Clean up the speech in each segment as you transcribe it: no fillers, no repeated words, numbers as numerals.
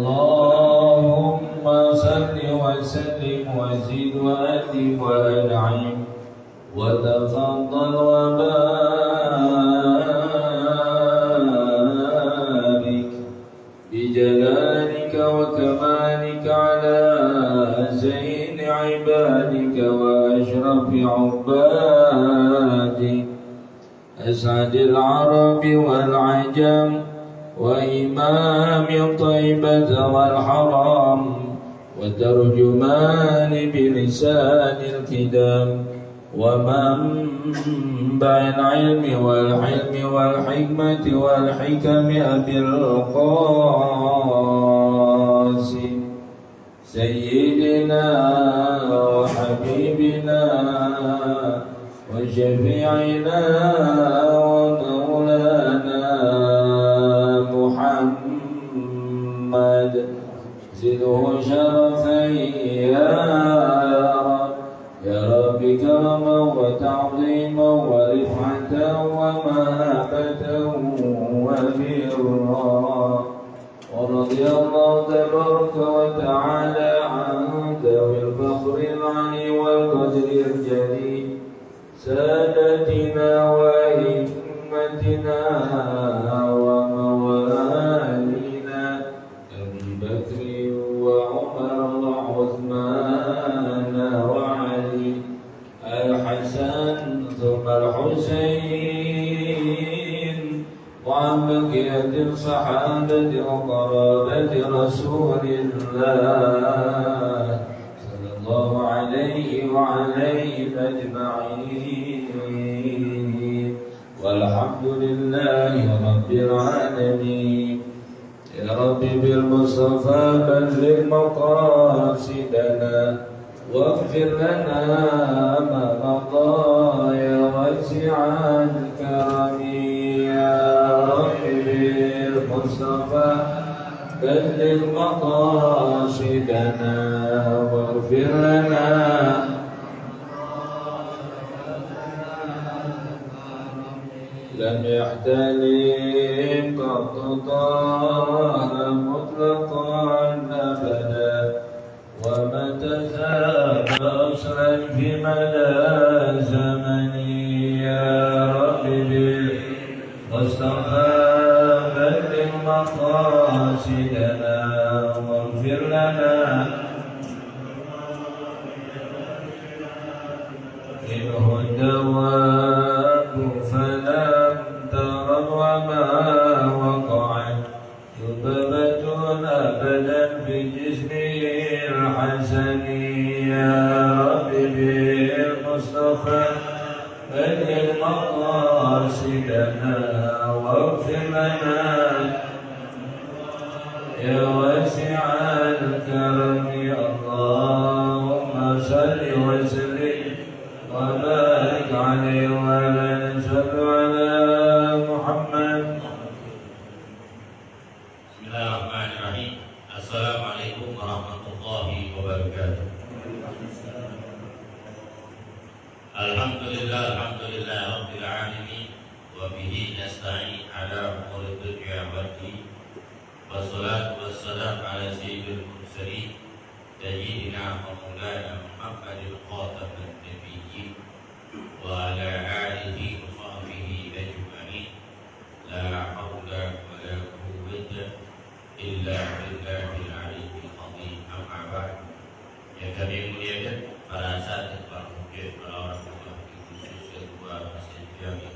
اللهم صل وسلم وزد وأدم وأنعم وتفضل وبارك بجلالك وكمالك على زين عبادك وأشرف عبادك أسعد العرب والعجم وإمام طيبة والحرام وترجمان بلسان الكدام ومنبع العلم والحلم والحكمة والحكم أبي القاسم سيدنا وحبيبنا وشفيعنا ومولانا محمد زده شرفا يا رب كرما وتعظيما ورفعة ومهابة وبرا ورضي الله تبارك وتعالى عن ذوي الفخر العلي والقدر الجليل سادتنا وأئمتنا وموالينا أبي بكر وعمر وعثمان وعلي الحسن ثم الحسين وعن بقية الصحابة وقرابة رسول الله صلى الله عليه وعليهم أجمعين والحمد لله رب العالمين. يا رب بالمصطفى بلغ مقاصدنا واغفر لنا ما مضى يا واسع الكرم. يا رب بالمصطفى بلغ مقاصدنا واغفر لنا لم يحتلم قط طه مطلقا أبدا ومتى ثاب أصلا في مدى زمن. يا رب بالمصطفى بلغ مقاصدنا واغفر لنا منه الدواب فلم ترى وما وقعت ذبابة أبدا في جسمه الحسن. يا رب بالمصطفى بلغ مقاصدنا واغفر لنا يا واسع الكرم. اللهم صل وسلم وبارك عليه وعلى صل على محمد. Bismillahirrahmanirrahim. Assalamualaikum warahmatullahi wabarakatuh. Alhamdulillah rabbil alamin wa bihi nasta'in ala umuri dunya waddin. Wassalatu wassalamu ala sayyidil mursalin sayyidina wa maulana Muhammadin khatamin nabiyyin wa ala alihi wa sahbihi ajma'in. La haula wa la quwwata illa billahil aliyyil azim. Amma ba'd. Yang kami muliakan para asatidz, para murid, para orang tua, khusus ketua Masjid Jami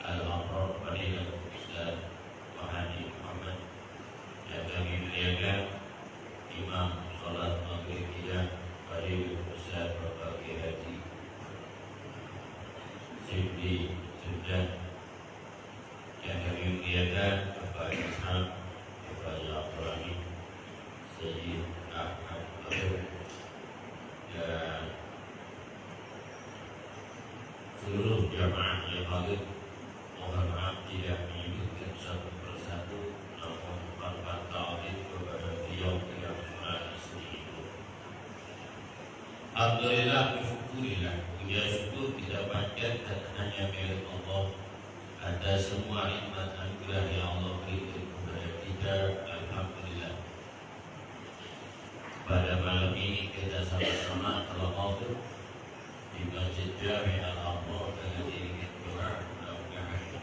Al-Abrar Fadilatul Ustaz Wahadi Muhammad. Yang kami muliakan Imam Salat Maghrib Hijab Fadilatul Ustaz Bapak Haji Sibli Sudan. Yang kami muliakan Bapak Ishaq, Bapak Al-Afrani, Sayyid Ahmad Abu, dan seluruh jamaah yang hadir. Mohon maaf tidak menyebutkan satu persatu, namun tanpa ta'zim kepada beliau tidak pernah istimewa. Alhamdulillah, syukurillah, puja syukur kita panjatkan hanya milik Allah atas semua nikmat anugerah yang Allah berikan kepada kita. Alhamdulillah. Pada malam ini kita sama-sama tawaf di Masjid Jami' Al-Aqsa dengan iringan doa. Mudah-mudahan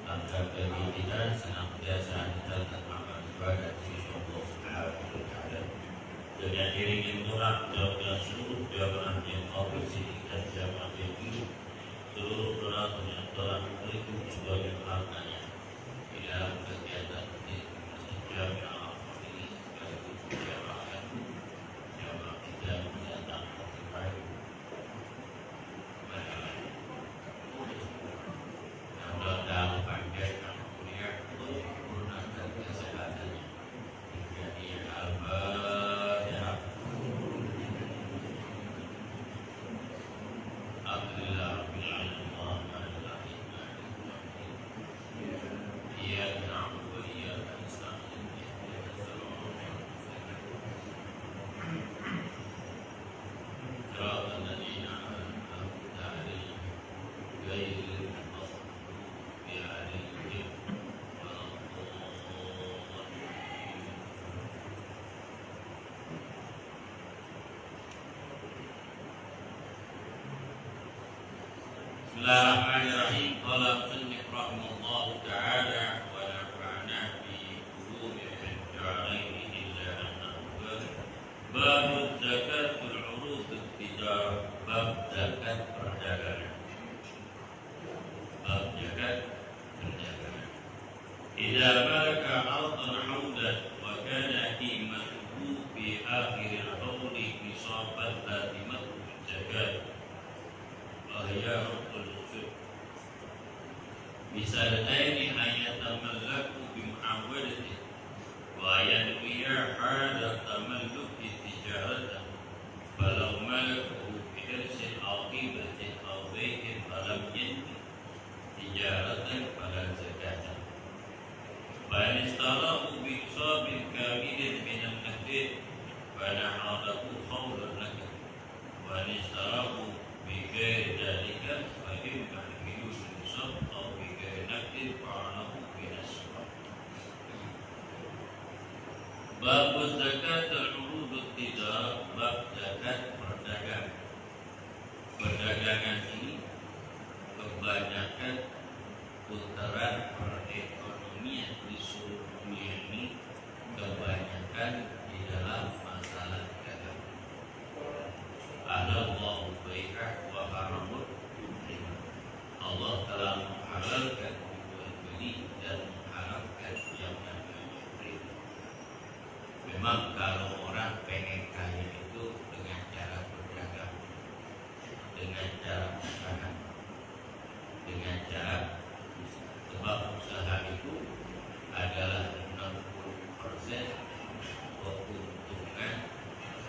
antara bagi kita senantiasa dicatat amal ibadah di sisi Allah Subhanahu wa Ta'ala. Dengan iringan doa, mudah-mudahan seluruh jamaah yang ofisi dan jamaah yang hidup, seluruh donatur yang telah memberikan sebagai hartanya di dalam kegiatan di Masjid Jami' Al-Aqsa ini sekaligus jamaah kita mendatang baik. Mudah-mudahan panjang umurnya, sempurna dan kesehatannya. Jadi al-Fatihah. Alhamdulillah rabbil alamin arrahmanir rahim iyyaka na'budu wa iyyaka nasta'in ihdinas siratal صراط الذين أنعمت عليهم غير المغضوب عليهم ولا الضالين. بسم الله الرحمن الرحيم. قال المصنف رحمه الله تعالى ونفعنا بعلوم في الدارين إلا أنه باب الزكاة العروض التجارة. باب zakat perdagangan. Bab zakat perdagangan. Idza malaka 'ardan 'amdan wa kana qimatuhu fi akhir al-hawli nisaban lazimatu zakat. Wa hiya rubul ushur. Misalnya ayatamallaku bimu'awadati wa yanwiya hada tamalluki tijaratan falau malakahu bihirsin aqibatin aw bai'in falam yanwi tijaratan fala zakatan wa in istarahu bihisabin kamilin minan nahdid fanahadahu khawlan laka wa in istarahu bighairi dhalika fa imma biyus nisab aw bighairi nahdid fa'alahu binasab. Bab zakat al-urud tijarah. Bab zakat perdagangan. Perdagangan ini kebanyakan putaran perekonomian di seluruh dunia ini kebanyakan di dalam masalah dagang. Allahu bai'ah wa haramul riba. Allah telah menghalalkan jual beli dan mengharamkan yang namanya riba. Memang kalau orang pengen kaya itu dengan cara berdagang, dengan cara usaha, dengan cara sebab usaha itu adalah 60% keuntungan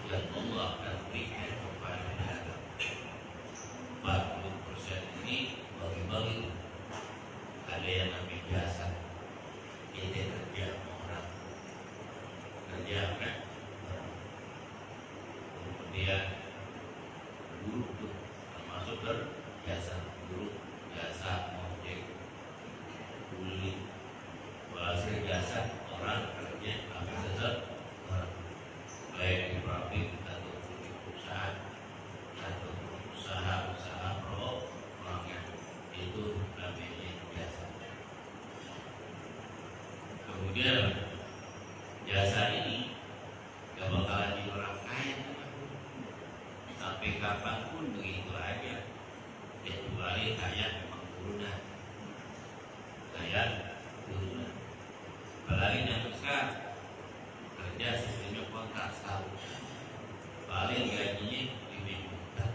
yang Allah akan berikan kepada dagang. 40% ini bagi-bagi. Ada yang ambil jasa, kita kerja orang kerja kan, kemudian guru tuh termasuk berjasa, guru jasa ojek, kuli, hasil jasa orang kerja ambil jasa orang, baik di pabrik atau di perusahaan atau usaha perorangan, itu namanya jasa. Kemudian jasa ini gak bakalan di orang kaya sampai kapanpun begitu aja, kecuali kaya memang turunan, kaya turunan. Apalagi yang sekarang kerja sesuai kontrak setahun, paling gajinya 5 juta,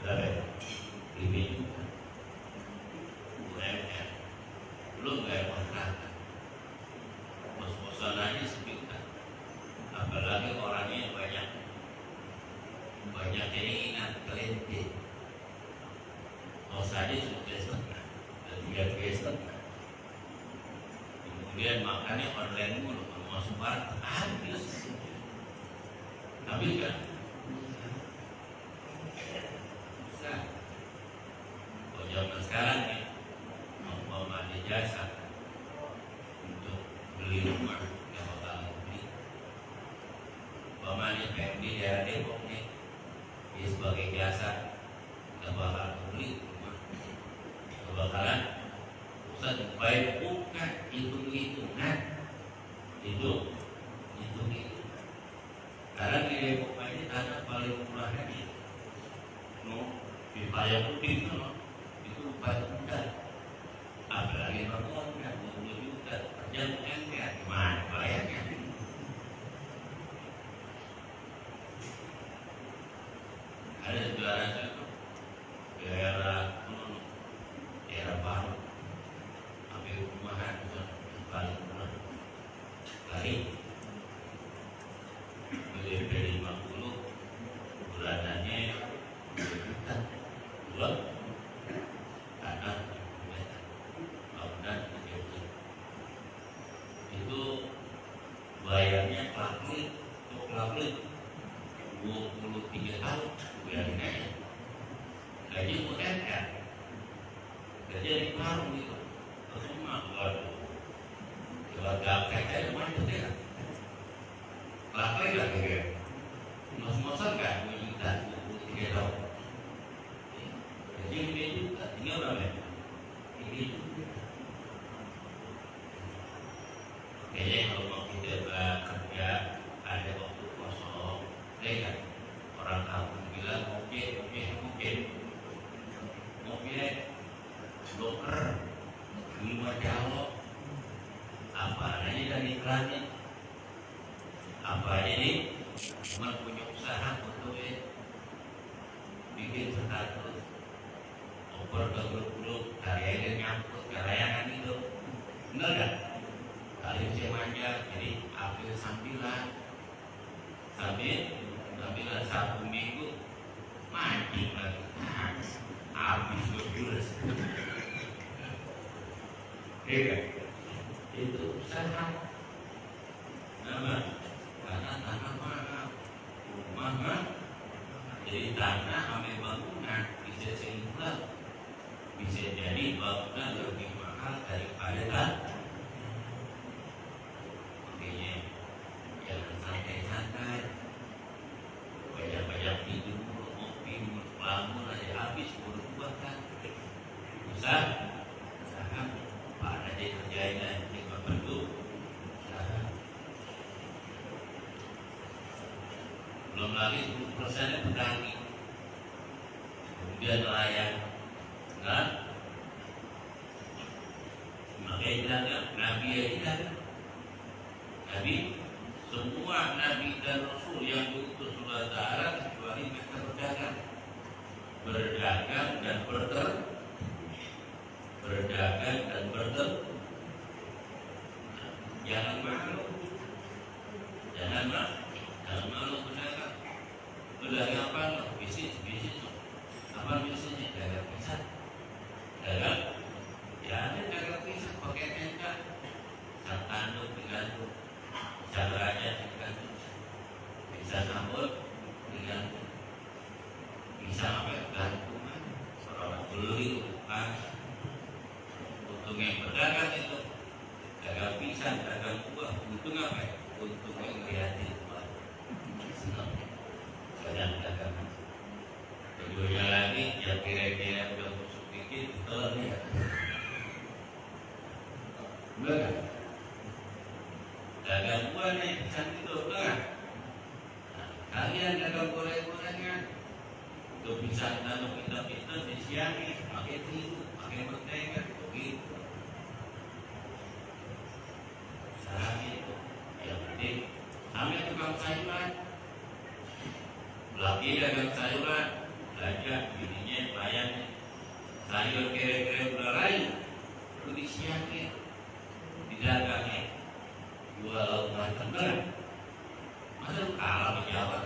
berapa? 5 juta. UMR belum bayar kontrakan, bos-bosan aja sejuta. Apalagi orangnya banyak keinginan, kelentir. Mau saja sudah setengah, dan 3 setengah. Kemudian makannya online mulu, mau masuk barang habis. Habis kan? Bisa. Kalau zaman sekarang nih, mau ada jasa untuk beli rumah, yang bakal beli. namanya PMD daerah Depok nih, dia sebagai jasa nggak bakal beli rumah, nggak bakalan usah baik bukan hitung-hitungan itu karena di Depok ini tanah paling murah ini di Payang Putih itu paling mudah, apalagi bangunnya 20 juta per jam gimana bayarnya. Ada saudara itu daerah baru ambil rumahan paling murah kali BDP 50 bulanannya 2 juta tanah bangunan itu bayarnya pelaklit 23 tahun bayarnya gaji UMR kerja di warung itu semua waduh kalau gaptek aja mana dia lakai gak kira mos-mosan gak 2 juta 23 tahun jadi dia juga tinggal berapa ini kayaknya kalau mau kita kerja ada waktu kosong kan orang kampung bilang mobil dokter lima jalo apa aja dari iklannya apa aja nih cuma punya usaha betul bikin status oper ke grup karya nyangkut kelayangan itu bener gak? Kali saya manja jadi ambil sambilan 1 minggu mancing lagi habis berjurus itu usaha nama karena tanah mahal rumah jadi tanah ambil bangunan bisa seimbang bisa jadi bangunan lebih mahal daripada tanah. Makanya jangan santai-santai banyak tidur ngopi bangun aja habis berubah kan usaha Pak Nadie kerjain aja nggak perlu usaha belum lagi 10% petani kemudian nelayan kan makanya bilang Nabi aja Nabi semua Nabi dan Rasul yang diutus Allah Ta'ala kecuali mereka berdagang dan jangan malu berdagang apa lo bisnis apa bisnisnya dagang pisang dagang ya ada dagang pisang pakai tenda sang tanduk digantung sang raja digantung bisa sambut digantung bisa apa gantungan orang beli bukan untuk yang berdagang itu dagang pisang dagang buah untung apa untuk yang kreatif senang banyak dagangan keduanya lagi yang kira-kira udah masuk dikit betul ya benar dagang buah nih pisang itu benar kalian dagang goreng-gorengan itu pisang tanam kita disiangi pakai terigu pakai mentega begitu usaha itu yang penting ambil tukang sayuran lagi dagang sayuran belanja bininya bayar sayur kira-kira udah lain perlu disiapin didagangnya jual lauk matang bener masa kalah menjawab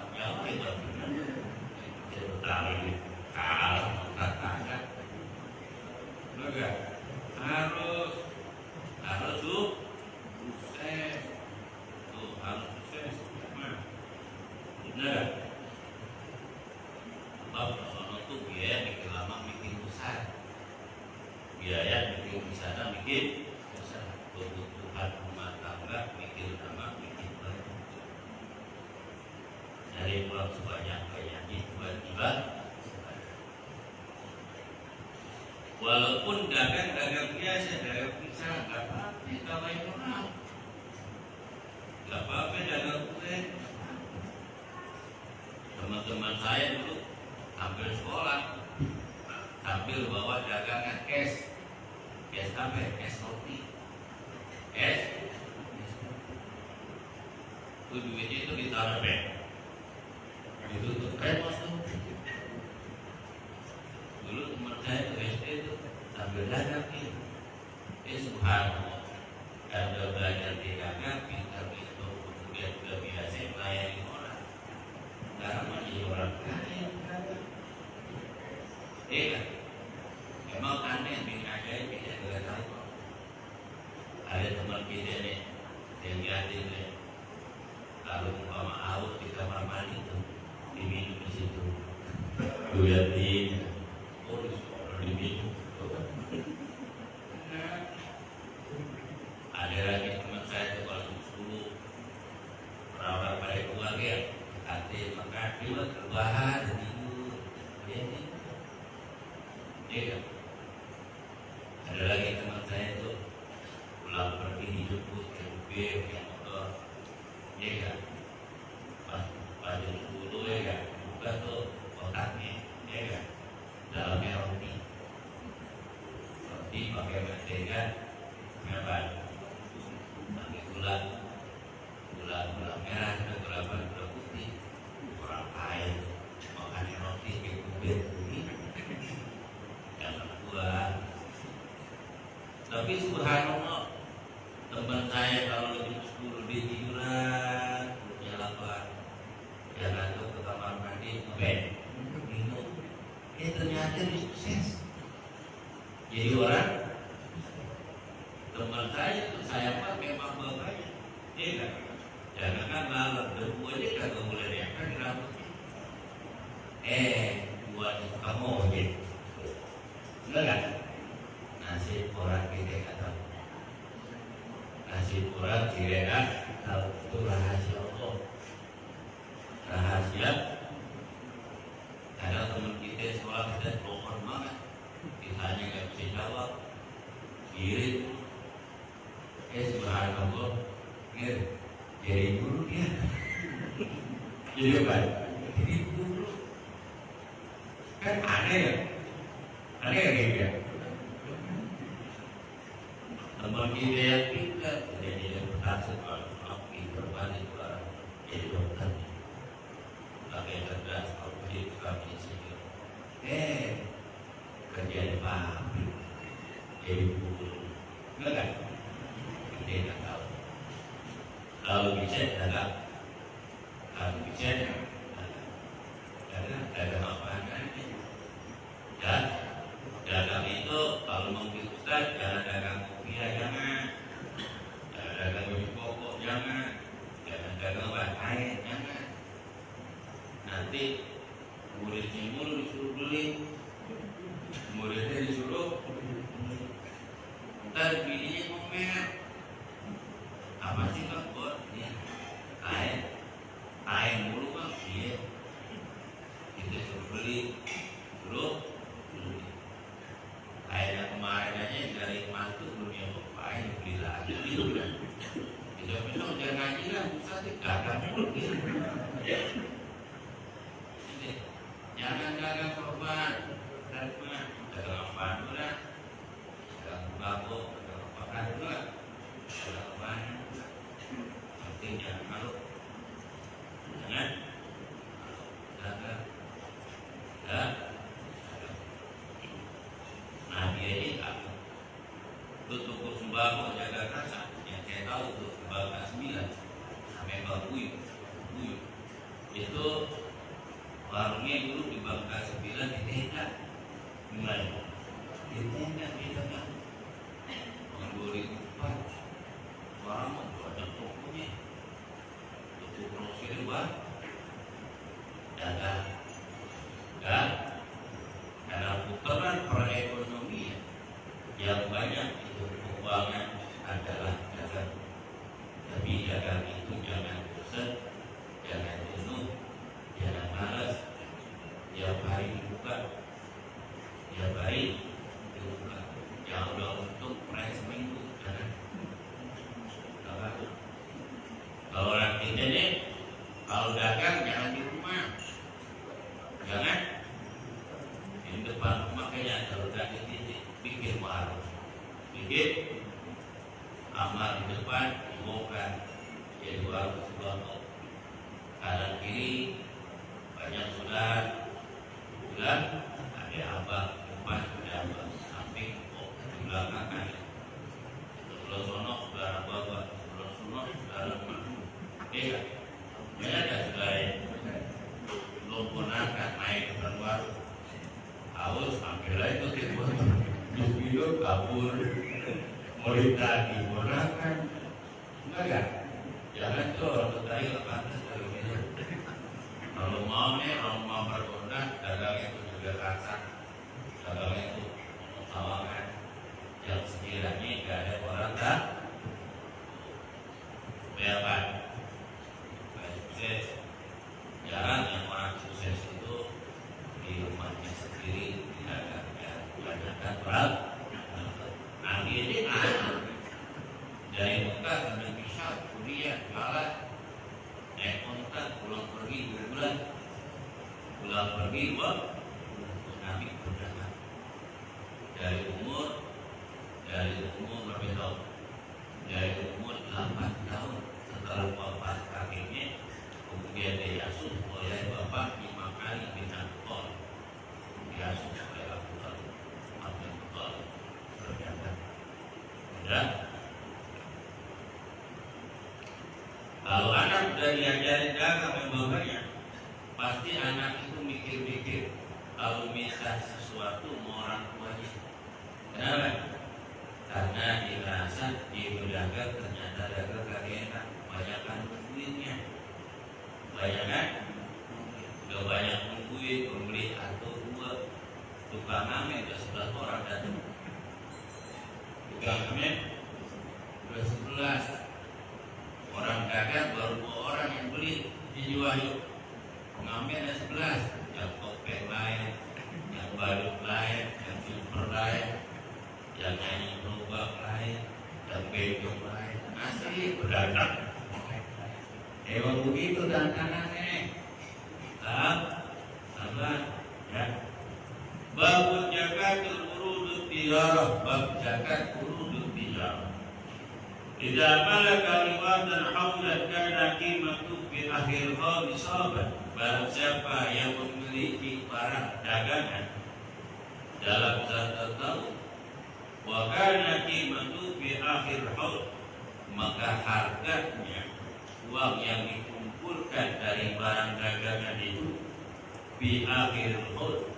itu benar kalah mengatakan enggak harus sukses tuh harus sukses benar sebab sono tuh biaya bikin lama bikin besar biaya bikin di sana bikin besar kebutuhan rumah tangga bikin lama bikin besar dari pulang sebanyak-banyaknya tiba-tiba, walaupun dagang biasa, dagang pisang, nggak apa-apa, kawain orang, nggak apa-apa dagang kue. Teman-teman saya dulu hampir sekolah, sambil bawa dagangan es apa? Es roti, es. Itu duitnya itu ditaruh bank, itu tuh krepos tuh. Dulu teman saya tuh SD tuh sambil dagang nih, subhanallah, ada belajar di dagang, pintar itu, kemudian udah biasa melayani orang, sekarang masih orang kaya. Iya, emang aneh nih, ajaib kita nggak tahu. Ada teman kita nih yang yatim nih, kalau umpama haus di kamar mandi tuh diminum di situ, dilihatin, oh diminum. Ada lagi teman saya tuh kalau dulu perawat pada keluarga, hati makan juga terbahan tidur, ya nih. Iya. Ada lagi teman saya tuh pulang pergi dijemput ke mobil yang motor, ya kan? Pas jam 10 ya kan, buka tuh kotaknya, ya kan? Dalamnya roti pakai mentega, merah, pakai gula merah, gula putih, orang kaya makannya roti kayak kubir ini. Tapi subhanallah, teman saya kalau lebih 10 di tiduran, perutnya lapar, dia ngantuk ke kamar mandi, ngeband, minum, ternyata dia sukses. Jadi orang, teman saya pak memang bapaknya, dia kan, jangan kan malam, debu aja kagak boleh diangkat di rambutnya. Buat itu kamu gitu, enggak kan? Nasib orang kita kata, nasib orang kita tahu itu rahasia Allah, rahasia. Ada teman kita sekolah kita telepon banget, ditanya nggak bisa jawab, kirim, subhanallah, jadi guru dia, jadi apa? Jadi guru, kan aneh gitu ya. Teman kita yang pintar, jadi yang berhasil kalau berbalik jadi dokter, pakai cerdas, kalau jadi kami sini, kerja di pabrik, jadi guru, enggak? Dia nggak tahu. Kalau bisa dagang, kalau bisa dagang apa aja. Dan dagang itu kalau mau Ustaz jangan dagang kopi jangan dagang baju pokok jangan dagang bahan air jangan. Nanti muridnya mulu disuruh beli, muridnya disuruh ntar bininya ngomel, apa sih Bang Bos? Ya air mulu Bang, iya kita suruh beli, suruh airnya kemarin aja dari mantu belum yang ngapain beli lagi gitu kan. Besok jangan ngaji lah, susah sih gagal mulu gitu. Jangan gagal korban, dagang apaan dulu lah, dagang bako, dagang apaan dulu lah, dagang apaan, penting jangan malu, jangan gagal, ya. Nah dia ini takut. Tutup sembako jaga rasa. Yang saya tahu tuh sembako 9 sampai Buyuk. Itu warungnya dulu di Bangka 9 di tenda. Gimana? Di tenda kita kan. Tahun 2004 orang mau banyak tokonya. Tutup grosir buat dagang. Dalam putaran perekonomian yang banyak itu keuangan adalah dagang. Tapi dagang itu jangan bosan, jangan jenuh, ada selain belum ponakan naik ke warung haus ambil lagi tuh tidur hidup kabur mulai tadi ponakan enggak jangan tuh orang bertanya ke pantas kalau gitu kalau mau berponak dagang itu juga kasar dagang itu sawangan yang sekiranya gak ada orang tak berapa sukses jarang yang orang sukses itu di rumahnya sendiri tidak ada berat nah ini dari Mekah ke Indonesia kuliah jualan naik kontak pulang pergi 2 bulan pulang pergi buat Nabi berdagang dari umur berapa tahun dari umur 8 tahun setelah wafat kakeknya kemudian diasuh oleh bapak Imam Ali bin Abi Thalib diasuh oleh Abu Thalib berdagang dan kalau anak sudah diajarin dagang membawanya pasti anak itu mikir-mikir kalau minta sesuatu mau orang tuanya kenapa? Karena dirasa dia berdagang ternyata dagang kagak enak banyakkan duitnya udah banyak nungguin pembeli atau 2 tukang ngamen udah 11 orang datang tukang ngamen udah 11 orang dagang baru 2 orang yang beli dijual ngamen ada 11 yang topeng lain yang badut lain yang silver lain yang nyanyi gerobak lain yang bedong lain asli berdagang emang begitu dandanannya sabar ya bab zakat urudut tijarah bab zakat urudut tijarah idza malaka liwatan hawlan kana qimatu fi akhirha nisaban barang siapa yang memiliki barang dagangan dalam satu tahun wa kana qimatu fi akhir haul maka harganya uang yang dikumpulkan dari barang dagangan itu fi akhir haul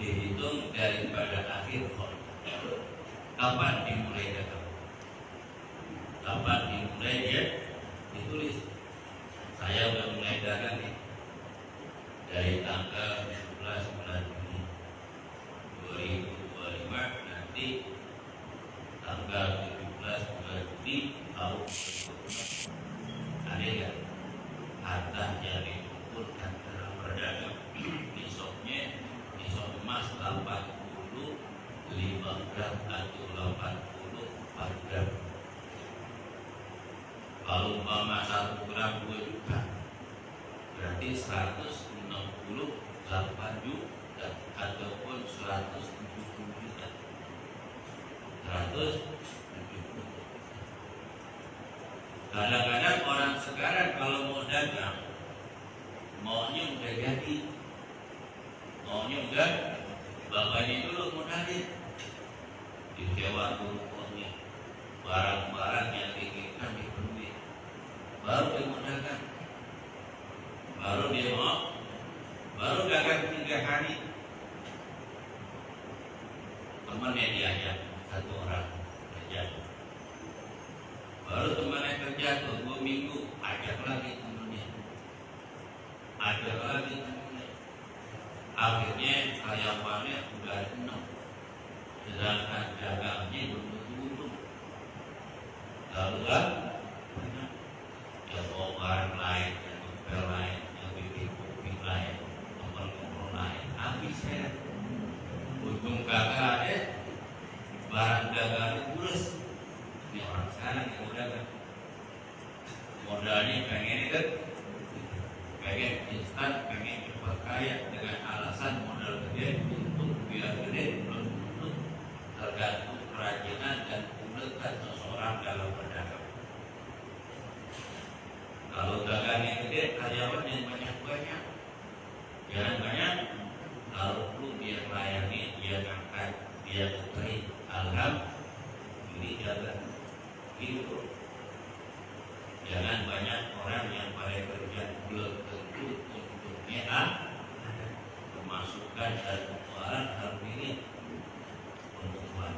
dihitung daripada akhir haul kapan dimulai dagang kapan dimulai dia ditulis saya udah mulai dagang nih dari tanggal 11 bulan Juni 2025 nanti tanggal 17 bulan Juni tahun 2025 ada nggak harta yang dikumpulkan dalam berdagang nisabnya nisab emas 80 5 gram atau 84 gram kalau umpama 1 gram 2 juta berarti 168 juta ataupun 170 juta 170. Kadang-kadang orang sekarang kalau mau dagang maunya udah jadi maunya udah bapaknya dulu modalin disewa dulu uangnya barang-barang yang diinginkan dipenuhi baru dia mau dagang baru dagang 3 hari temannya diajak 1 orang kerja baru temannya kerja tuh 2 minggu ajak lagi temannya akhirnya karyawannya udah 6 sedangkan dagangnya belum untung lalu kan ya bawa barang lain yang bel lain yang bikin kopi lain nomor lain habis ya untung kagak ada barang dagangan kurus ini orang sekarang yang udah kan modalnya pengen kan pengen instan pengen cepat kaya dengan alasan modal gede untuk biar gede belum tentu tergantung kerajinan dan keunggulan seseorang dalam berdagang. Kalau dagangnya gede, karyawan yang banyak-banyak, jangan banyak. Kalau perlu dia layani, dia angkat, dia beri alhamdulillah jaga gitu. Jangan banyak orang yang pada kerja pemasukan dan pengeluaran harus ini perempuan.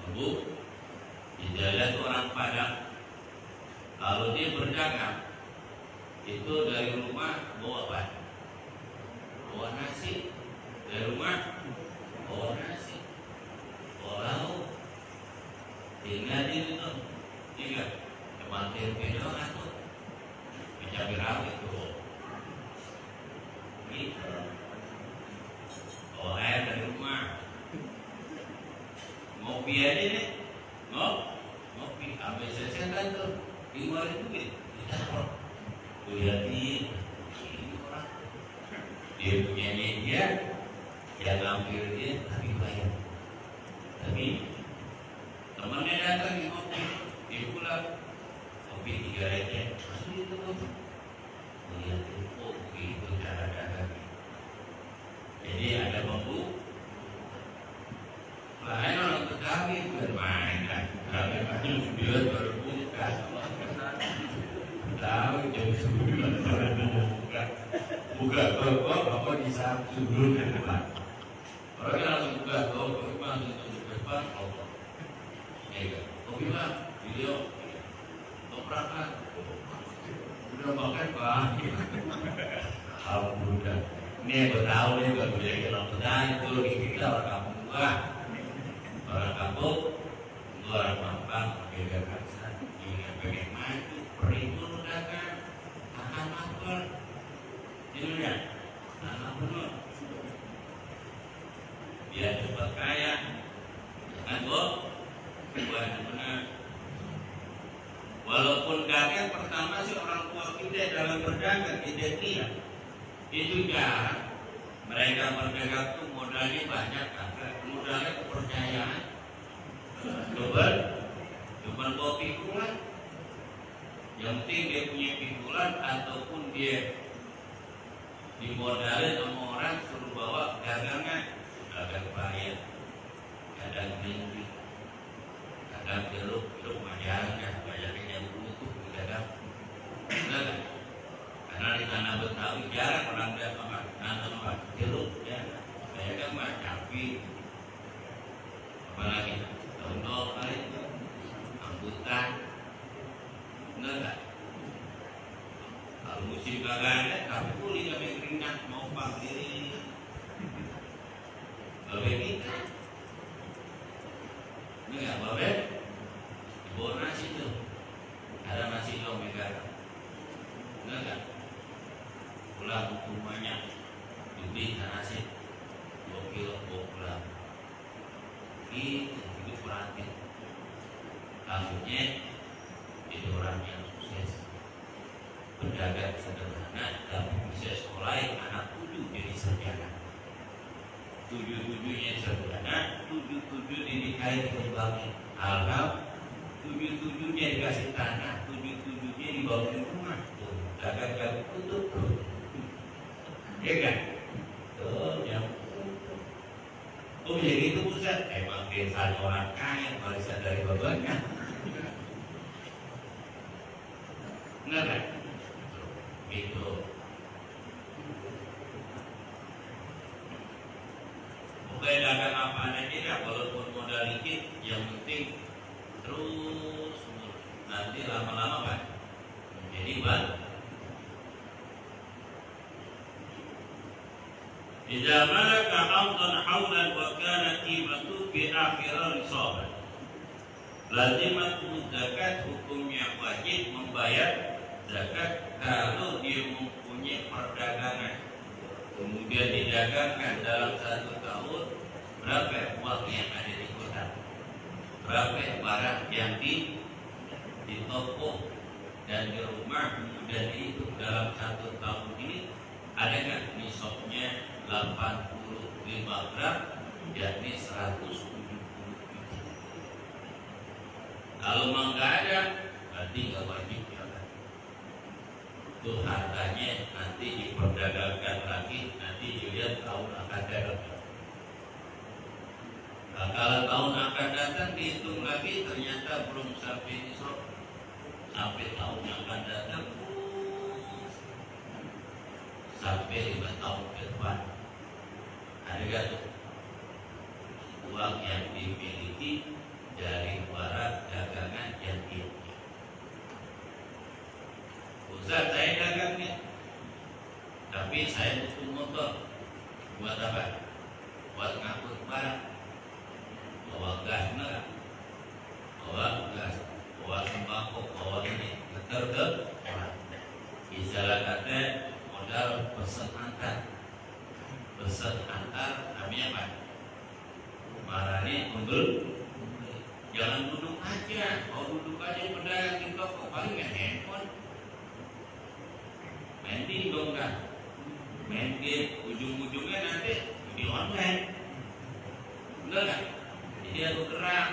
Untuk di jalan itu orang Padang, kalau dia berdagang itu dari rumah bawa apa? Bawa nasi. Dari rumah bawa nasi, bawa lauk. Tinggal di itu, tinggal cuma tempe doang atau cabai rawit tuh. Gitu. Bawa air dari rumah. Ngopi aja deh, ngopi. Habis selesai kan tuh, dikeluarin duit, ditaruh. Lihatin, ini orang dia punya media, dia ngambil dia, tapi bayar. Tapi temannya datang di kopi, dia pulang kopi 3 receh, masuk itu kopi. Lihatin, oh begitu cara dagang. Jadi ada bambu, lain orang Betawi bermain kan, kami dia berbuka. Tahu jam 9 buka toko apa di Sabtu dulu ke depan. Orang langsung buka toko, langsung tutup depan toko. Kopi lah, video, toprakan, udah makan bang. Alhamdulillah. Ini aku tahu nih kalau dia kalau pedang itu kita orang kampung gua, orang kampung, gua orang Mampang, beda kasar, ini pengen maju. Perhitungan dagang, tahan lapar, ini ya, tahan benar. Biar cepat kaya, jangan buat benar. Walaupun dagang pertama sih orang tua kita dalam berdagang tidak itu jarang. Mereka berdagang itu modalnya banyak, modalnya kepercayaan. Coba kopi pulang. Yang penting dia punya pikulan ataupun dia dimodalin sama orang suruh bawa dagangan, dagang bayar, dagang tinggi, dagang jeruk bayarnya dulu tuh dagang. Karena di tanah Betawi jarang orang dagang nanam jeruk ya, dagang cabai, apalagi daun kali itu, rambutan. Enggak. Kalau musim kagak ada, tapi pulih kami keringat mau diri. Babe kita, enggak babe, bawa nasi tuh, ada nasi omega, enggak. Pulang rumahnya, beli nasi 2 kilo bawa pulang. Itu perhatian. Langsungnya itu orang yang sukses berdagang sederhana tapi bisa sekolahin anak 7 jadi sarjana. 7-7-nya sarjana, 7-7 dinikahi dikembangin. Alhamdulillah 7-7-nya dikasih tanah, 7-7-nya dibangun rumah. Dagang tutup. Ya kan? Tuh, yang jadi itu pusat emang desa orang kaya warisan dari bapaknya. Enggak kan? Gitu. Bukan dagang apa aja, walaupun modal dikit, yang penting terus nanti lama-lama kan jadi banyak. Idza malaka ardan hawlan wa kanat qimatu bi akhiril nisab. Lazimat zakat hukumnya wajib membayar zakat kalau dia mempunyai perdagangan kemudian didagangkan dalam 1 tahun, berapa uang yang ada di kotak, berapa barang yang di toko dan di rumah, kemudian dihitung dalam 1 tahun ini ada nggak nisabnya 85 gram, yakni 170 biji. Kalau memang nggak ada, berarti nggak wajib ya kan? Itu harganya nanti diperdagangkan lagi, nanti dilihat tahun akan datang. Nah, kalau tahun akan datang dihitung lagi, ternyata belum sampai nisab, sampai tahun yang akan datang sampai 5 tahun ke depan. Ada gak tuh uang yang dimiliki dari barang dagangan yang dia punya? Ustaz, saya dagangnya, tapi saya butuh motor. Buat apa? Buat ngangkut barang. Bawa gas enggak? Bawa gas, bawa sembako, bawa ini, ngeter ke orang. Istilah kata modal pesan antar. Pesan antar namanya apa? Marani membeli. Jangan duduk aja. Mau duduk aja pedagang di toko, paling main handphone, main dingdong kan, main game, ujung-ujungnya nanti di online. Bener kan? Jadi aku gerak,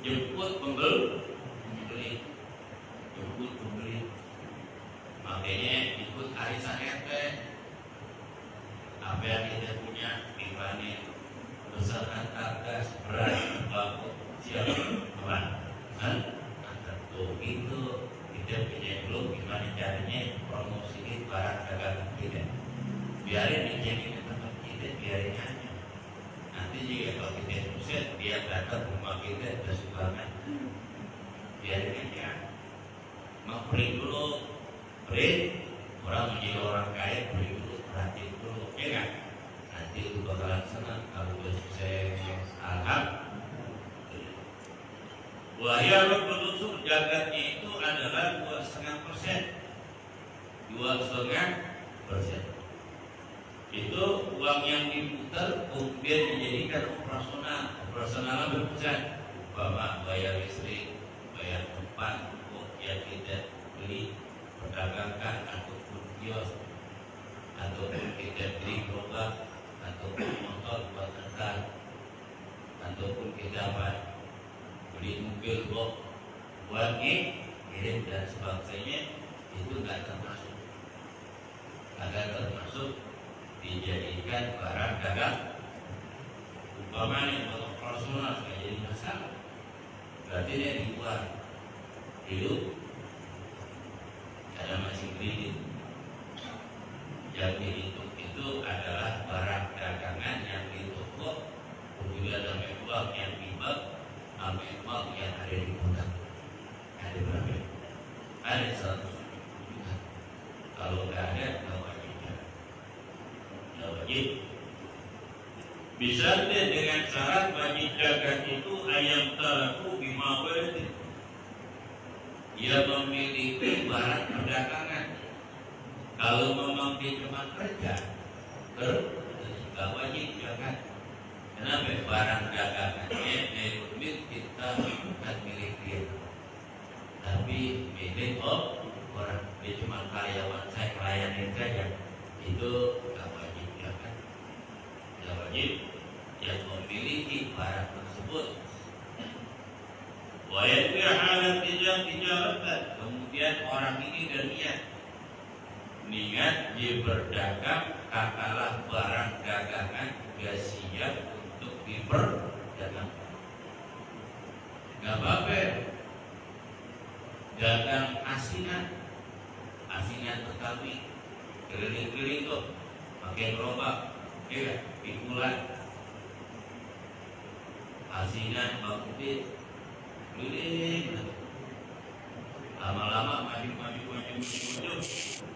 jemput pembeli, jemput pembeli. Makanya ikut arisan RT. Apa yang kita punya dipanen, besar antar gas, beras, bako, siapa teman, antar tuh itu kita punya dulu gimana caranya promosiin barang dagangan kita. Biarin jadi tempat kita, biarin aja. Nanti jika kalau kita sukses, dia datang rumah kita bersukangan. Biarin aja. Mau print dulu, print. Orang menjadi orang kaya, print dulu, perhatiin dulu, ya kan? Nanti itu bakalan senang kalau udah sukses. Alhamdulillah. Wahya penduduk jagatnya itu adalah 2,5%. 2,5%. Itu uang yang diputar kemudian dijadikan operasional berpusat, umpama bayar listrik, bayar tempat yang kita beli, perdagangkan ataupun kios, ataupun kita beli gerobak, ataupun motor buat antar, ataupun kita beli mobil buat kirim dan sebagainya, itu nggak termasuk. Agar termasuk dijadikan barang dagang. Umpamanya untuk operasional nggak jadi masalah, berarti dia dibuat hidup karena masih kredit. Yang dihitung itu adalah barang dagangan yang di toko, kemudian ada uang yang dibuat, sama uang yang ada di gudang. Ada berapa? Ada 100 juta. Kalau nggak ada, nggak wajib. Nggak wajib. Bisa dengan syarat wajib dagang itu ayam talaku bimawati. Dia memiliki barang perdagangan. Kalau memang dia cuma kerja, nggak wajib dagang. Kenapa? Barang dagangannya milik kita, bukan milik dia, tapi milik orang. Dia cuma karyawan, saya pelayanin saja. Itu nggak wajib dagang. Nggak wajib yang memiliki barang tersebut. Wayaknya halat tijaratan. Kemudian orang ini dan niat dia berdagang, katalah barang dagangan gak siap untuk diperdagangkan. Gak apa-apa. Dagang asinan Betawi, keliling-keliling tuh, pakai gerobak, ya, pikulan, asinan bakti, keliling. Lama-lama maju,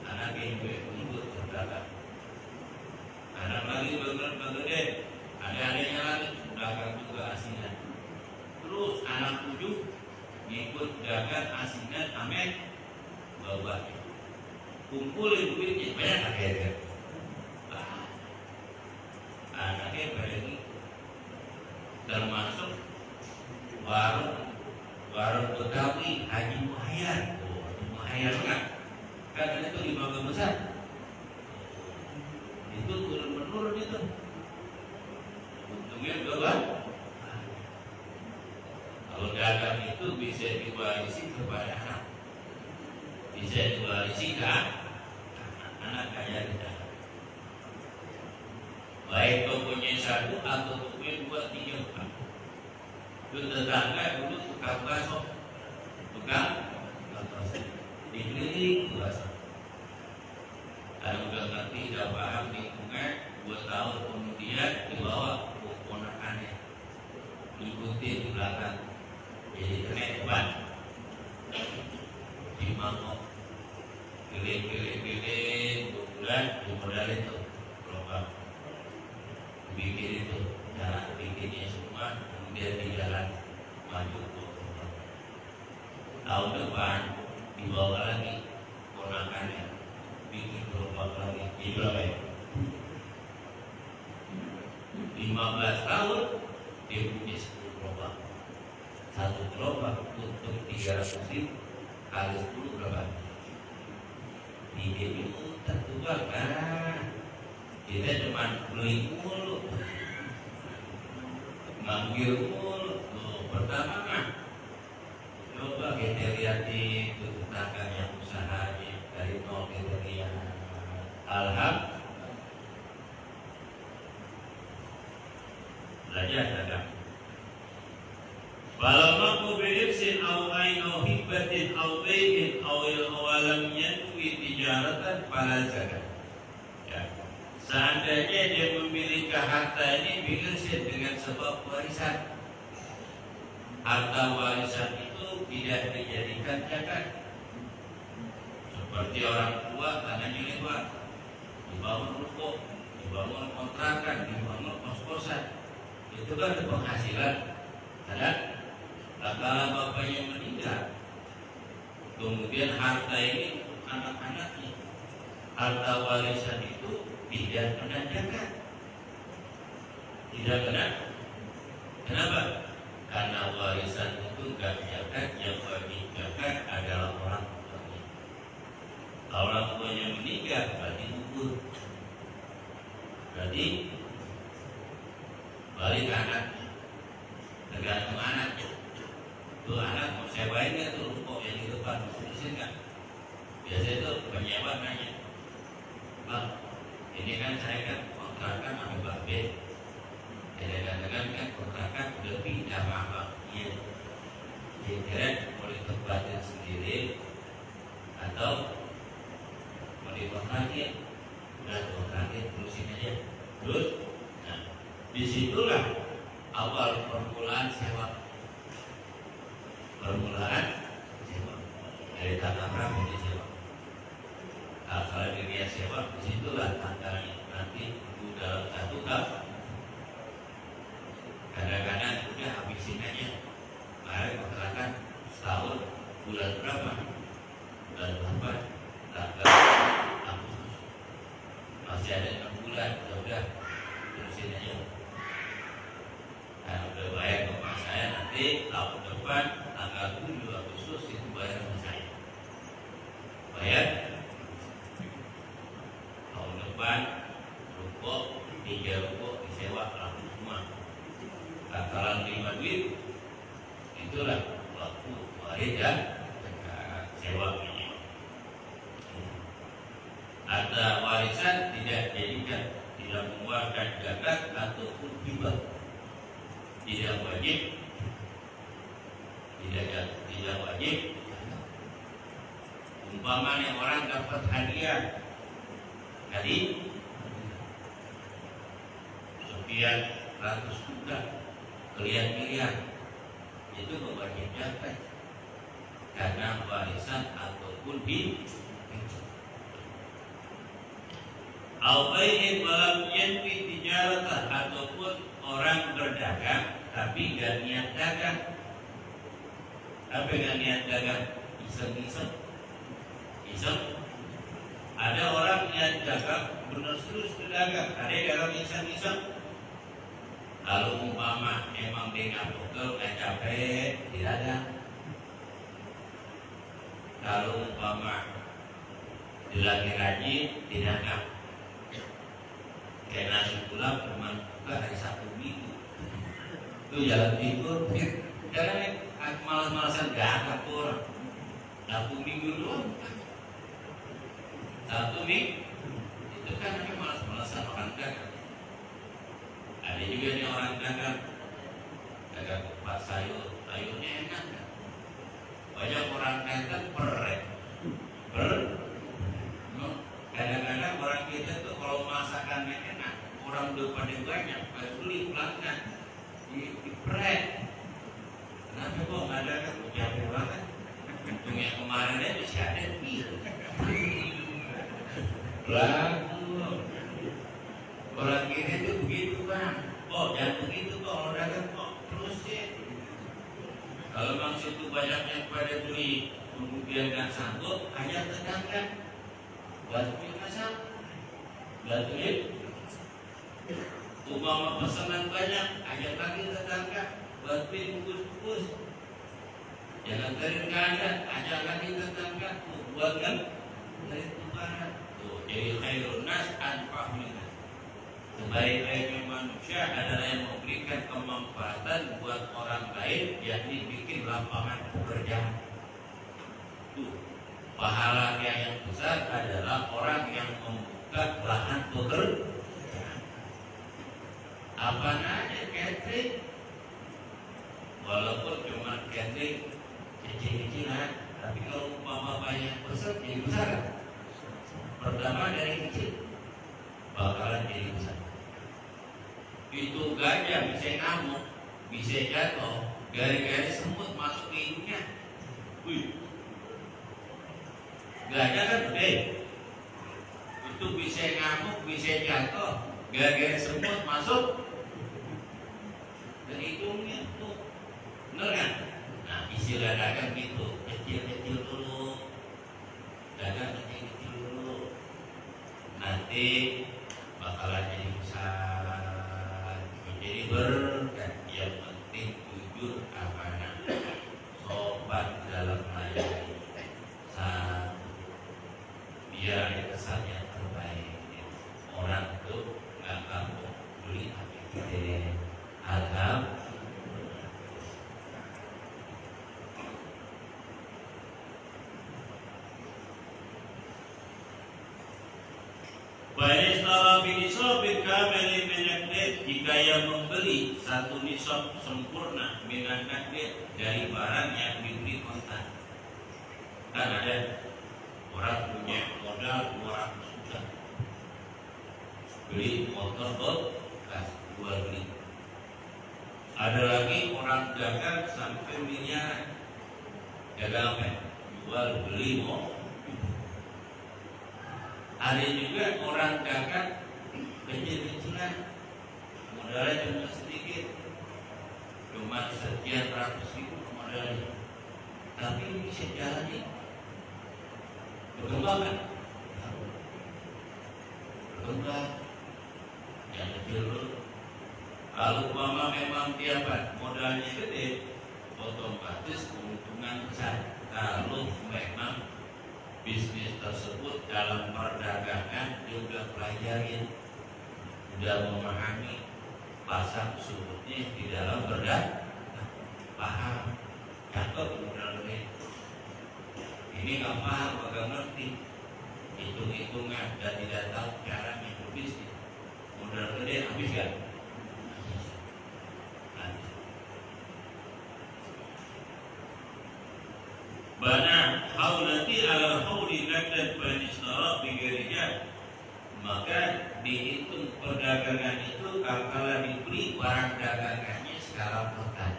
anaknya ikut berdagang. Anak lagi bergede, ada-adanya lagi dagang juga asinan. Terus anak 7 ikut dagang asinan, amin, bawa kumpulin duitnya banyak akhirnya. Anaknya banyak, termasuk warung Betawi Haji Muhayyar. Muhayyar kan itu di Bangka Besar. Itu turun-menurun itu. Untungnya juga kalau dagang itu bisa diwarisi kepada anak, bisa diwarisi kan anak kaya kita. Baik tokonya 1 atau tokonya 2, 3, 4. Itu tetangga dulu tukang bakso, dikeliling bakso. Kalau udah ngerti, udah paham lingkungan, 2 tahun kemudian dibawa ke ponakannya, ikuti di belakang, jadi kena depan, dimangkok, pilih 2 bulan, dimodalin tuh gerobak, bikin itu, cara bikinnya semua, kemudian di jalan maju ke tahun depan dibawa lagi ponakannya, bikin gerobak lagi, di berapa ya? 15 tahun dia punya 10 gerobak. 1 gerobak untuk 300.000 kali 10 berapa? 3 juta tuh kan. Kita cuma beli mulu, manggil mulu. Tuh, pertama mah coba kita lihat di tetangga yang usahanya dari nol kita lihat. Alhamdulillah. Belajar dagang. Walau mampu beriksin au ain au hibbatin au bai'in au awalam yanwi tijaratan fala zakat. Ya. Seandainya dia memiliki harta ini beriksin dengan sebab warisan, harta warisan itu tidak dijadikan zakat. Seperti orang tua tanahnya lebar, dibangun ruko, dibangun kontrakan, dibangun kos-kosan, itu kan penghasilan. Ada kalau bapaknya meninggal, kemudian harta ini untuk anak-anaknya, harta warisan itu tidak kena zakat. Tidak kena. Kenapa? Karena warisan itu gak zakat, yang wajib zakat adalah orang tuanya. Kalau orang tuanya meninggal, berarti gugur. Berarti balik ke anaknya, tergantung anaknya. Tuh anak mau sewain nggak tuh ruko yang di depan, terusin nggak? Biasanya itu penyewa nanya, bang, ini kan saya kan kontrakan sama Mbak B. Kadang-kadang kan kontrakan udah pindah sama Mbak. Iya. Kira-kira mau ditempatin sendiri atau mau dikontrakin? Udah kontrakin, terusin aja. Terus, nah, disitulah awal permulaan sewa. Permulaan sewa dari tanah berapa disewa. Nah, kalau dia sewa, disitulah tanggalnya nanti dalam 1 tahun. Kadang-kadang udah habisin aja. Mari kontrakan setahun, bulan berapa? Bulan berapa? Tanggal Agustus. Masih ada 6 bulan, udah terusin aja. Nah, udah bayar ke rumah saya nanti tahun depan tanggal 7 Agustus itu bayar sama saya. Bayar tahun depan ruko 3 ruko disewa langsung semua. Takaran 5 duit itulah waktu waris dan sewa. Ada warisan tidak jadikan, tidak mengeluarkan zakat ataupun hibah. Tidak wajib, tidak wajib. Umpamanya orang dapat hadiah tadi sekian ratus juta, sekian miliar, itu wajib zakat karena warisan ataupun hibah. Al-bai'in walam yanwi tijaratan, ataupun orang berdagang tapi gak niat dagang. Apa gak niat dagang? Iseng-iseng. Ada orang niat dagang benar terus berdagang, ada dagang iseng-iseng. Kalau umpama emang dia gak pegel, gak capek, tidak ada. Kalau umpama dia lagi rajin, tidak ada. Kayak nasi pulang cuma buka hari Sabtu Minggu. Itu jalan tidur, karena malas-malasan gak ada orang. Sabtu Minggu doang. Sabtu Minggu itu kan namanya malas-malasan orang dagang. Ada juga nih orang dagang kupat sayur, sayurnya enak kan? Banyak orang dagang kadang-kadang orang udah pada banyak, pada beli pelanggan di pret. Kenapa kok nggak ada kan? Capek banget. Untung yang kemarin itu masih ada bil. Lagu orang kiri itu begitu bang. Oh jangan begitu kok, orang dagang kok terusin. Kalau bang situ banyak yang pada beli kemudian nggak sanggup, ajak tetangga bantuin masak, bantuin. Umpama pesanan banyak, ajak lagi tetangga bantuin bungkus-bungkus. Jangan tarik kanan, ajak lagi tetangga buatkan dari tumpahan. Tuh jadi khairun nas anfa'un nas. Sebaik-baiknya manusia adalah yang memberikan kemanfaatan buat orang lain, yakni bikin lapangan pekerjaan. Tuh, pahalanya yang besar adalah orang yang membuka lahan pekerjaan. Apa aja catering, walaupun cuma catering kecil-kecilan, tapi kalau umpama banyak besar jadi besar. Pertama dari kecil bakalan jadi besar. Itu gajah bisa ngamuk, bisa jatuh, gara-gara semut masuk ke hidungnya. Wih, gajah kan gede, itu bisa ngamuk, bisa jatuh, gara-gara semut masuk ke hidungnya tuh, bener kan? Nah istilah dagang gitu, kecil-kecil dulu, dagang kecil-kecil dulu, nanti bakalan jadi besar. Jadi berkah, yang penting jujur, amanah, sopan dalam melayani, biar ada kesan yang terbaik. Orang tuh nggak gampang beli tapi kita agam. Baik, kalau nisab kamil min ad-din, jika yang membeli satu nisab sempurna min ad-din dari barang yang dibeli kontan. Kan ada orang punya modal 200 juta, beli motor bekas, jual beli. Ada lagi orang dagang sampai miliaran, dagang apa? Jual beli motor. Ada juga orang dagang kecil-kecilan, modalnya cuma sedikit, cuma sekian ratus ribu modalnya, tapi bisa jalani, berkembang kan? Berkembang, yang kecil dulu. Kalau mama memang tiap modalnya gede, otomatis keuntungan besar. Kalau memang bisnis tersebut dalam perdagangan juga pelajarin, sudah memahami pasar surutnya di dalam berdagang, paham, cakep modal gede. Ini nggak paham, agak ngerti hitung-hitungan dan tidak tahu caranya berbisnis, modal gede habis kan? Bana haulati ala hauli nakdan panishtara bigarinya, maka dihitung perdagangan itu apabila dibeli barang dagangannya secara total,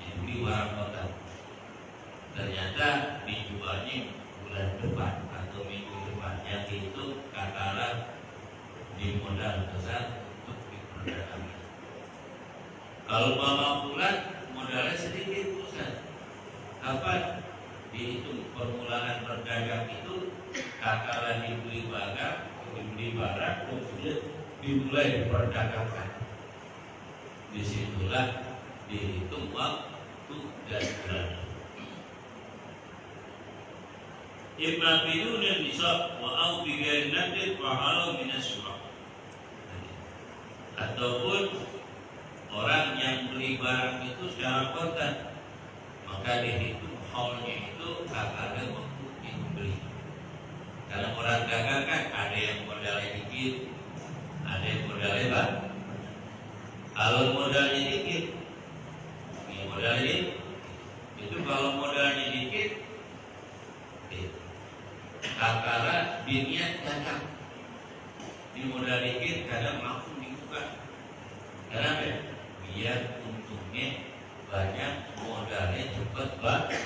dibeli barang total, ternyata dijualnya bulan depan atau minggu depan, yang itu katalah di modal besar untuk diperdagangkan. Kalau mama bulan modalnya sedikit pusat, apa dihitung permulaan berdagang itu katalah dibeli barang kemudian dimulai diperdagangkan. Disitulah dihitung waktu dan bulan. Imma bidun nisab wa au bi ghairi nadin wa haram min as-surah. Ataupun orang yang beli barang itu secara kontan, maka dihitung haulnya itu ada waktu dibeli. Karena orang dagang kan ada yang modalnya dikit, ada yang modalnya banyak. Kalau modalnya dikit, ini modalnya itu kalau modalnya dikit, katalah diniat dagang, dimodal dikit kadang langsung dibuka. Kenapa? Biar untungnya banyak, modalnya cepat banget.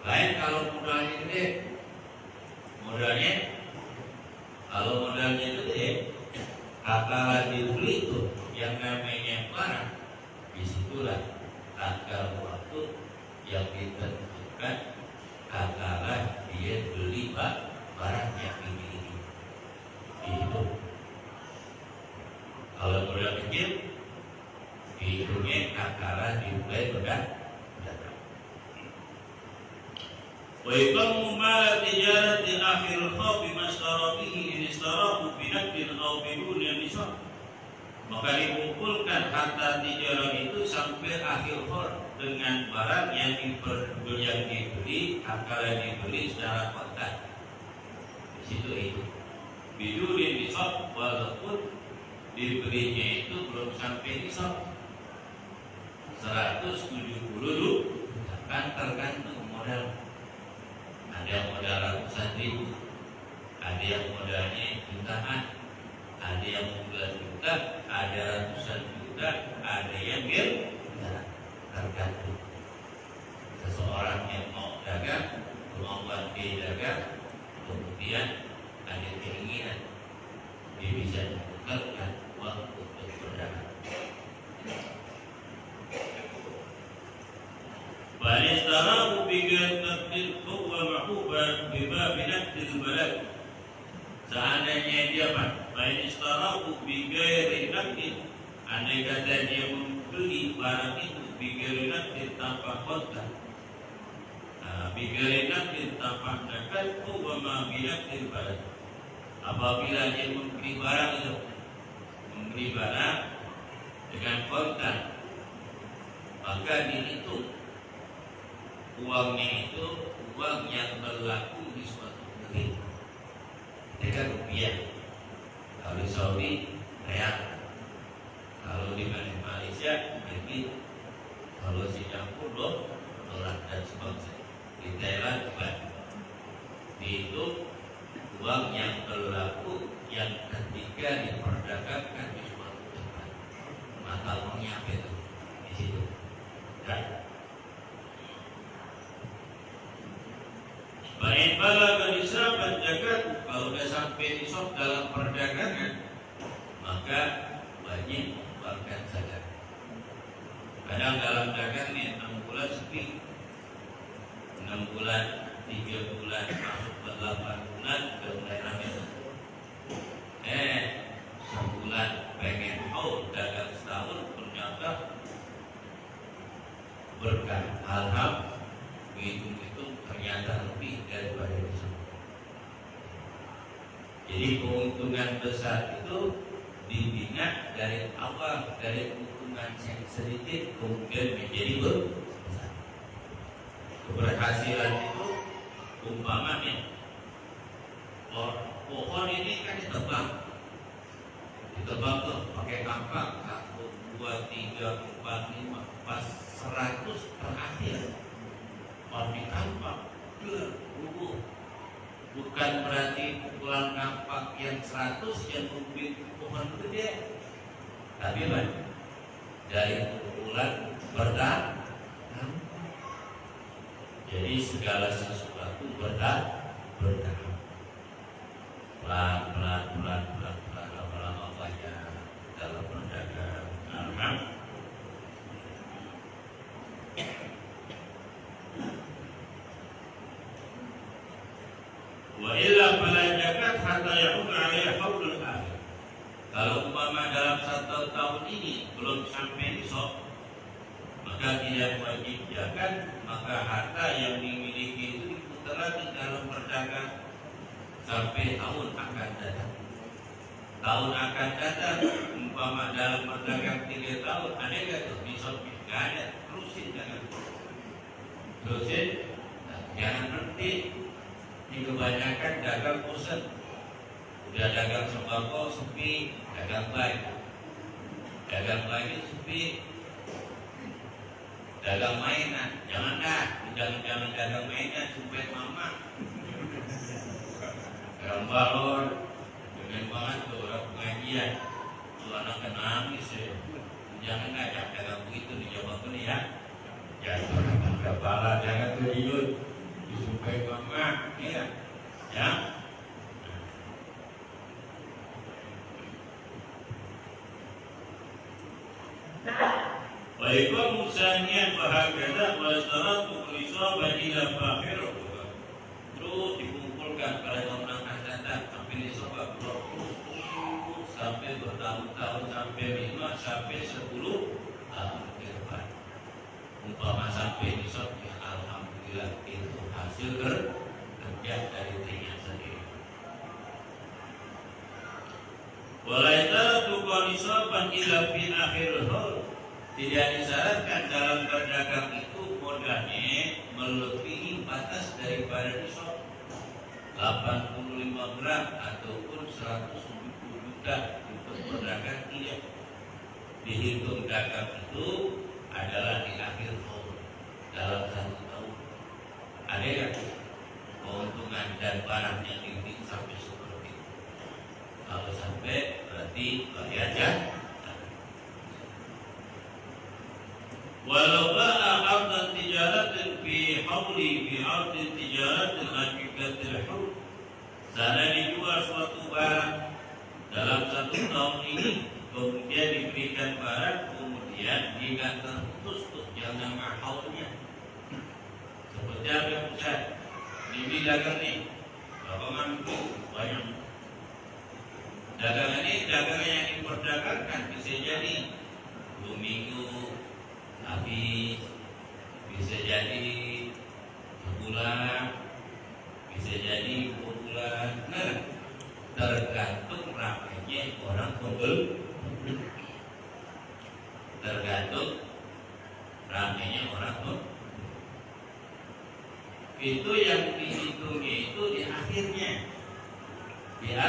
Lain kalau modalnya gede, kalau modalnya gede, akalan dibeli itu yang namanya barang, disitulah tanggal waktu yang ditentukan akalan dia beli barang yang dimiliki. Itu kalau modal kecil, hidupnya akalan dimulai berdatang. ويقوم مال تجارة آخر الخوف ما اشترى به إن اشتراه بنقد أو بدون نصاب. Maka dikumpulkan harta tijarah itu sampai akhir khor dengan barang yang dibeli, akalan dibeli secara kontan. Di situ itu. Biduri nisab walaupun dibelinya itu belum sampai nisab 170 dulu, kan tergantung modal. Ada yang modal ratusan ribu, ada yang modalnya jutaan, ada yang puluhan juta, ada ratusan juta, ada yang miliaran. Tergantung seseorang yang mau dagang, kemampuan dia dagang, kemudian ada keinginan dia bisa menukarkan uang untuk berdagang. فَإِنْ بِجَنَّةٍ هُوَ مَحُوبًا بِمَا بِنَقْدِ الْبَلَدِ. Seandainya dia فَإِنْ بِغَيْرِ نَقْدٍ, andai kata dia membeli barang itu بِغَيْرِ نَقْدٍ tanpa kontan, بِغَيْرِ نَقْدٍ tanpa zakat, هُوَ مَا بِنَقْدِ الْبَلَدِ. Apabila dia membeli barang itu, membeli barang dengan kontan, maka dihitung uangnya itu uang yang berlaku di suatu negeri. Dengan rupiah. Kalau di Saudi, real. Kalau di Malaysia, ringgit. Kalau Singapura, dolar dan sebagainya. Di Thailand juga. Itu uang yang berlaku yang ketika diperdagangkan di suatu tempat. Maka uangnya apa itu? Di situ. Dan baik balaga nisaban zakat, kalau sudah sampai nisab dalam perdagangan, maka wajib mengeluarkan zakat. Kadang dalam dagangnya 6 bulan sepi, 6 bulan, 3 bulan, masuk ke 8 bulan, sudah mulai rame. Sebulan pengen dagang setahun, ternyata berkah alham, hitung-hitung ternyata lebih daripada itu. Jadi keuntungan besar itu dibina dari awal, dari keuntungan yang sedikit kemudian menjadi besar. Keberhasilan itu umpamanya pohon ini kan ditebang tuh pakai kampak 1, 2, 3, 4, 5, pas 100 terakhir kalau dikampak rubuh. Bukan berarti pukulan kampak yang 100 yang membuat pohon gede, tapi dari pukulan bertahap. Jadi segala sesuatu bertahap. Pelan-pelan lama-lama banyak dalam perdagangan. Wa illa fala zakat hatta yahul 'alaihi haulul akhir. Kalau umpama dalam 1 tahun ini belum sampai nisab, maka tidak wajib zakat, maka harta yang dimiliki itu diputar lagi dalam perdagangan sampai tahun akan datang. Tahun akan datang, umpama dalam perdagangan 3 tahun, ada nggak tuh nisab? Nggak ada, terusin jangan. Jangan berhenti. Ini kebanyakan dagang bosan. Udah dagang sembako sepi, dagang baik. Dagang lagi sepi, dagang mainan. Jangan dagang mainan supaya mama. Dagang balon, dengan banget tuh orang pengajian, tuh anak nangis ya. Jangan ngajak dagang begitu di Jawa Tengah ya. Jangan kepala, jangan terjun, disukai mama, ya, ya. Baiklah musanya bahagia wassalatu isabah ila fakhir. Terus dikumpulkan pada orang datang sampai disebab 20 sampai bertahun-tahun sampai 5 sampai 10 tahun ke depan. Umpama sampai disebab ya alhamdulillah itu hasil kerja dari dirinya sendiri. Walaita tuqanisaban ila fi akhir hal. Tidak disyaratkan dalam berdagang itu modalnya melebihi batas daripada nisab 85 gram ataupun 170 juta untuk berdagang tidak. Dihitung dagang itu adalah di akhir tahun dalam 1 tahun. Ada yang keuntungan dan barang yang dihitung sampai seperti itu. Kalau sampai berarti bayarnya. Walau ba'a ardan tijaratin fi hawli fi ardi tijaratin hakikatil hur. Sana dijual suatu barang dalam 1 tahun ini, kemudian diberikan barang, kemudian jika terputus tuh yang nama haulnya. Seperti apa Ustaz? Ini dagang nih, bapak banyak. Dagangan ini dagangan yang diperdagangkan bisa jadi 2 minggu habis, bisa jadi sebulan, bisa jadi 2 bulan. Nah, tergantung ramainya orang pembeli, tergantung ramainya orang pembeli. Itu yang dihitungnya itu di akhirnya. Ya,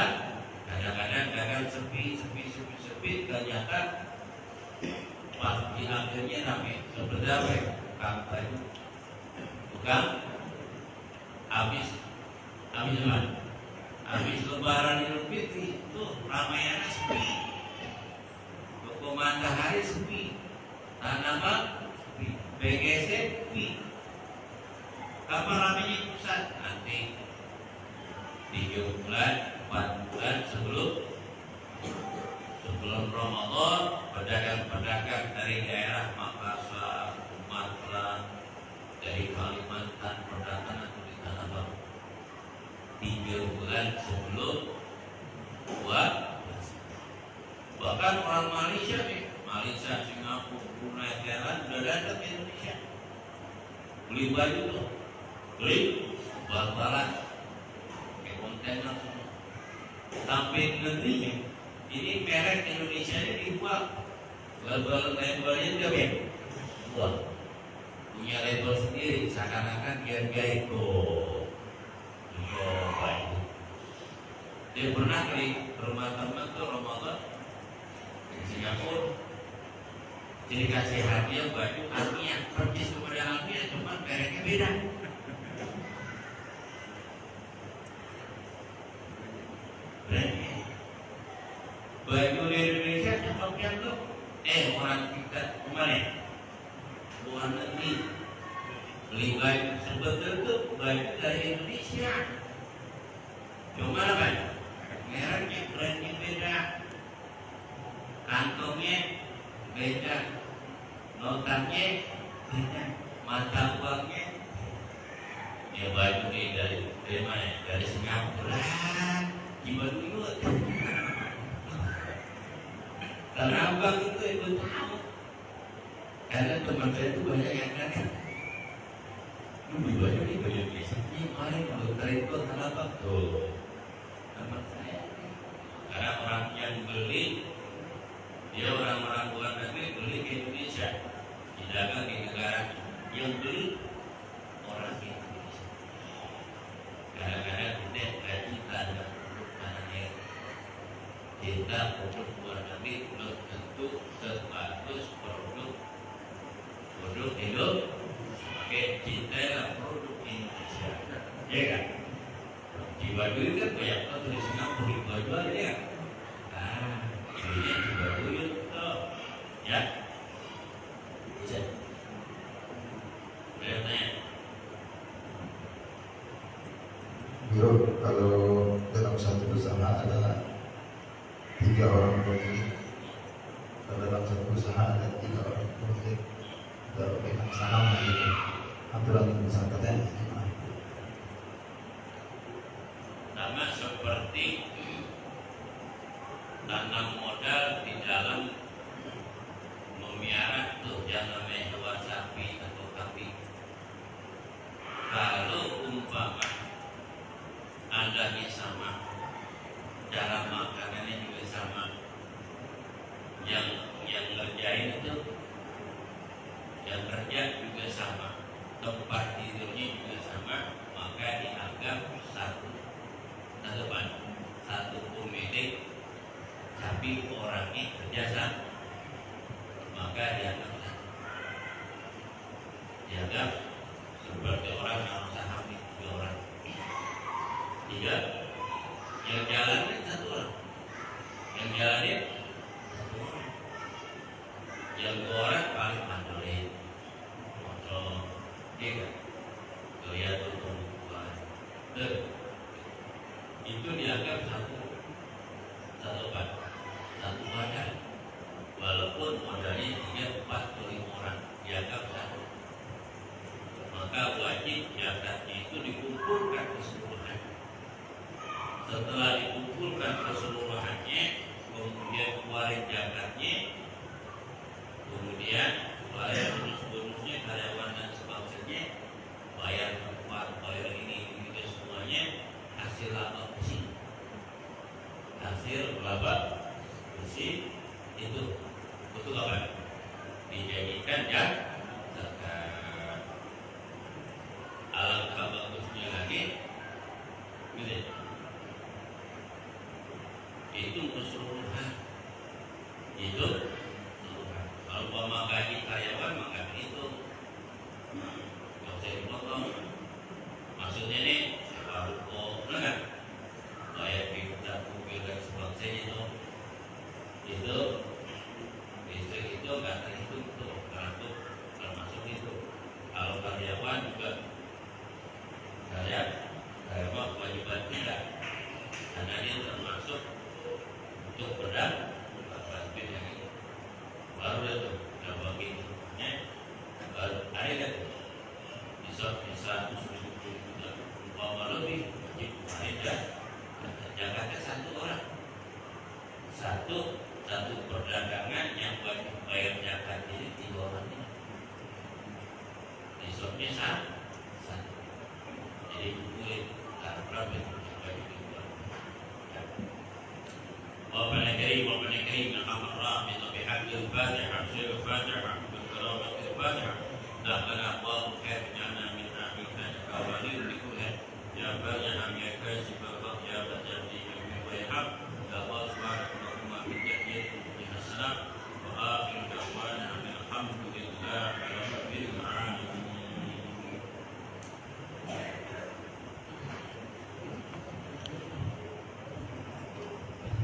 kadang-kadang dagang sepi, ternyata pas di akhirnya ramai. Seperti apa? Tukang habis apa? Habis Lebaran Idul Fitri itu ramaiannya sepi. Toko Matahari sepi, Tanaman sepi, BGC sepi. Kapan ramainya pusat? Nanti 3 bulan, 4 bulan sebelum Ramadan, pedagang-pedagang dari daerah Makassar, Sumatera, dari Kalimantan, perdagangan di Tanah Baru 3 bulan sebelum buat. Bahkan orang Malaysia nih, Malaysia, Singapura, Brunei, Thailand sudah datang ke Indonesia, beli baju tuh, beli bal-balan, ke kontainer semua, sampai negerinya. Ini merek Indonesia ini dibuat label-labelnya juga ya, punya label sendiri, seakan-akan harga itu. Dia pernah ke rumah teman tuh Ramadan di Singapura, jadi kasih hadiah baju Almia, persis kepada Almia, cuma mereknya beda. Brandnya baju di Indonesia cocoknya tuh orang kita kemarin luar negeri beli baju sebetulnya tuh baju dari Indonesia, cuma apa? Mereknya, brandnya beda, kantongnya beda, notannya beda, mata uangnya. Ya baju nih dari mana? Dari Singapura, gimana dulu? Karena abang itu ikut tahu. Karena teman saya itu banyak yang datang. Lu baju ini baju biasa. Ini kemarin kalau terikut kenapa tuh? Teman saya. Karena orang yang beli, dia orang-orang luar negeri beli ke Indonesia, didagang di negara yang beli orang Indonesia. Kadang-kadang kita ada produk tanah air. Kita produk luar negeri belum tentu sebagus produk Indonesia. Oke, kita produk Indonesia, ya kan? Baduy kan banyak tulis Singapura di baju aja ya. Ini di Baduy tuh, ya. Bisa. Bertanya. Bro, kalau dalam satu usaha ada 3 orang pemilik, kalau dalam satu usaha ada 3 orang pemilik, kalau pegang saham gitu, aturan usaha katanya gimana? Sama seperti tanam modal di dalam memiara tuh jangan hewan sapi atau kambing. Kalau umpama adanya sama, cara makanannya juga sama, yang ngerjain itu, yang kerja juga sama, tempat tidurnya juga sama, maka dianggap satu pemilik, tapi orangnya kerja sama, maka dianggap seperti orang yang saham itu orang. Tiga, yang jalanin satu orang, yang jalanin satu orang, yang 2 orang paling mandolin, motor, tiga, gaya tutupan, itu dianggap satu badan, walaupun modalnya 3, 4, 5 orang, dianggap satu. Maka wajib zakatnya itu dikumpulkan keseluruhan. Setelah dikumpulkan keseluruhannya, kemudian keluarin zakatnya, kemudian bayar bonus-bonusnya, karyawan dan sebangsanya, bayar tempat, bayar ini semuanya, hasil laba bersih. Hasil laba bersih itu untuk apa? Dijadikan zakat. Alangkah bagusnya lagi, gitu. Itu keseluruhan. Itu keseluruhan. Kalau umpama gaji karyawan maka itu nggak usah dipotong. Maksudnya nih sewa ruko, kan? Bayar pita, mobil dan sebagainya itu listrik itu nggak terhitung tuh, termasuk itu. Kalau karyawan juga karyawan kewajiban tidak, karena dia termasuk untuk berbantuin yang itu. Baru itu udah begitu, baru ada bisa umpama lebih wajib ada zakatnya satu orang, satu perdagangan yang wajib bayar zakat ini 3 orang ini. Nisabnya satu. Jadi kulit berapa itu wajib dibuat. Bapak negeri Muhammad Rahmi bihamdil Fatihah, sirul Fatihah, berkaramat Fatihah. Dahkan Allah khair jana min akhirnya kawali ulikulnya. Ya banyak yang kaya